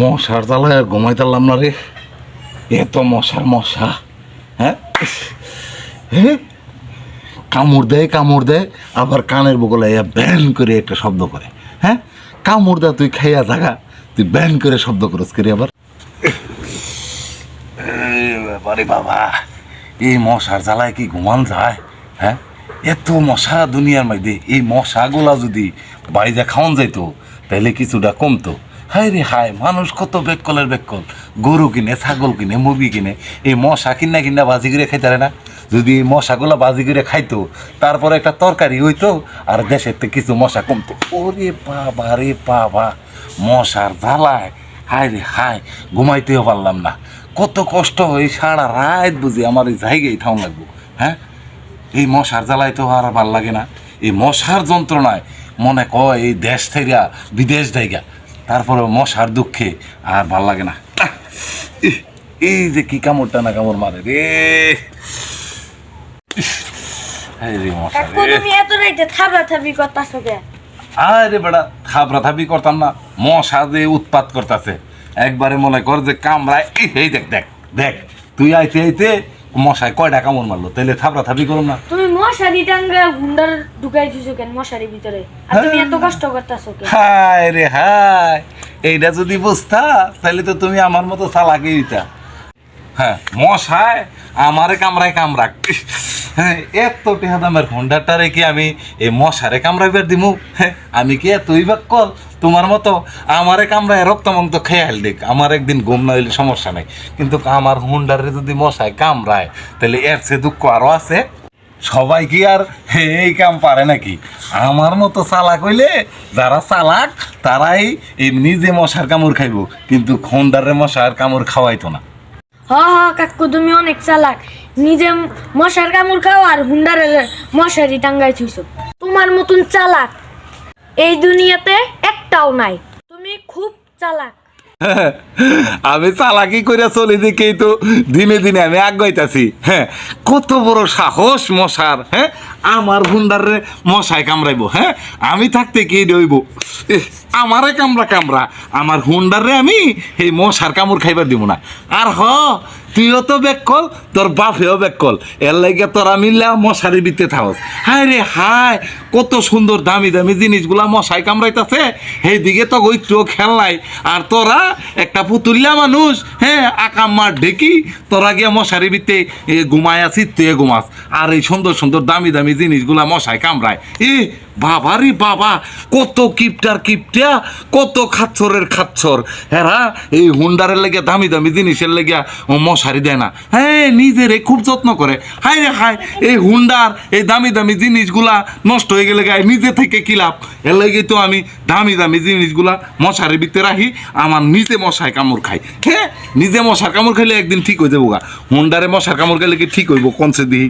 মশার জ্বালায় আর ঘুমাইতাম না রে। এত মশা হ্যাঁ হ্যাঁ, কামড় দেয় আবার কানের বগলে ব্যান করে একটা শব্দ করে। হ্যাঁ, কামড় দেয় তুই খাইয়া জাগা, তুই ব্যান করে শব্দ করস করি আবার। বারে বাবা, এই মশার জ্বালায় কি ঘুমান যায়? হ্যাঁ, এত মশা দুনিয়ার মধ্যে, এই মশাগুলা যদি বাইরে খাওয়ান যাইতো তাহলে কিছুটা কমতো। হায় রে হায়, মানুষ কত বেকলের বেকল, গরু কিনে, ছাগল কিনে, মুরগি কিনে, এই মশা কিনা বাজি করে খাইতে পারে না। যদি এই মশাগুলো বাজি করে খাইতো, তারপরে একটা তরকারি হইতো, আর দেশের থেকে কিছু মশা কমতো। ওরে বাবা রে বাবা, মশার জ্বালায় হায় রে হায়, ঘুমাইতেও পারলাম না। কত কষ্ট, এই সারা রাত বুঝি আমার এই জায়গায় ঠাউন লাগবো। হ্যাঁ, এই মশার জ্বালায় তো আর ভাল লাগে না। এই মশার যন্ত্রণায় মনে কয় এই দেশ থেকে বিদেশ জায়গা, তারপরে মশার দুঃখে আর ভাল লাগে না। এই যে কি কামড়টা না কামড় মারে রে। আরে বেড়া, থাবরা থাবি করতাম না, মশা যে উৎপাত করতেছে একবারে মনে কর যে কামড়ায়। এই দেখ দেখ দেখ, তুই আইতে আইতে মশায় কয়টা কামড় মারলো, তাহলে থাবরা থাবি করুন না। তুমি মশারি টাঙ্গা হুন্ডার ঢুকাই দিছো কেন মশারির ভিতরে? আর তুমি এত কষ্ট করতেছো কেন? হায় রে হায়, এইটা যদি বুঝতা তাহলে তো তুমি আমার মতো চালাকি হইতা। হ্যাঁ, মশায় আমারে কামড়াক। হ্যাঁ, এত টেহা দামের হুন্ডারটারে কি আমি এই মশারে কামড়াইবার দিমু? হ্যাঁ, আমি কি এতই বাক্কল তোমার মতো? আমারে কামড়ায় রক্তমন্ত খেয়াল দেখ, আমার একদিন ঘুম না হইলে সমস্যা নাই, কিন্তু আমার হুন্ডারে যদি মশায় কামড়ায় তাহলে এর চেয়ে দুঃখ আরো আছে। সবাই কি আর এই কাম পারে নাকি? আমার মতো চালাক হইলে, যারা চালাক তারাই এমনি যে মশার কামড় খাইব, কিন্তু হুন্ডারে মশার কামড় খাওয়াইতো না। হ কাকু, তুমি অনেক চালাক। নিজে মশার কামড় খাও আর হুন্ডারে মশারি টাঙ্গাই থুইছো। তোমার মতন চালাক এই দুনিয়াতে একটাও নাই। তুমি খুব চালাক। আমি চালাকি করে চলি দেখেই তো দিনে দিনে আমি আগাইতাছি। হ্যাঁ, কত বড় সাহস মশার! হ্যাঁ, আমার হুন্ডারে মশায় কামড়াইবো? হ্যাঁ, আমি থাকতে কে দইব? আমারে কামড়া, আমার হুন্ডারে আমি এই মশার কামড় খাইবার দিব না। আর তুইও তো বেকল, তোর বাপেও বেকল, এর লাগে তোরা মিললে মশারি বিতে থাকস। হায় রে হায়, কত সুন্দর দামি দামি জিনিসগুলা মশাই কামড়াইতেছে, সেই দিকে তো একটুও খেয়াল নাই। আর তোরা একটা পুতুলিয়া মানুষ, হ্যাঁ, আকাম মার ঢেকি তোরা গিয়া মশারি বিতে ঘুমায় আছিস, তুই ঘুমাস, আর এই সুন্দর সুন্দর দামি দামি জিনিসগুলা মশাই কামড়ায়। বাবা রে বাবা, কত কিপটা, কত খাচ্ছর হেরা এই হুন্ডারের লেগে, দামি দামি জিনিসের লেগে মশারি দেয় না। হ্যাঁ, নিজেরে খুব যত্ন করে। হায় রে হায়, এই হুন্ডার এই দামি দামি জিনিসগুলা নষ্ট হয়ে গেলে গায়ে নিজে থেকে কি লাভ? এর লেগে তো আমি দামি দামি জিনিসগুলা মশারির ভিতরে রাখি, আমার নিজে মশায় কামড় খাই। হ্যাঁ, নিজে মশার কামড় খাইলে একদিন ঠিক হয়ে যাবো গা। হুন্ডারে মশার কামড় খাইলে কি ঠিক হইব? কোন সে দিই?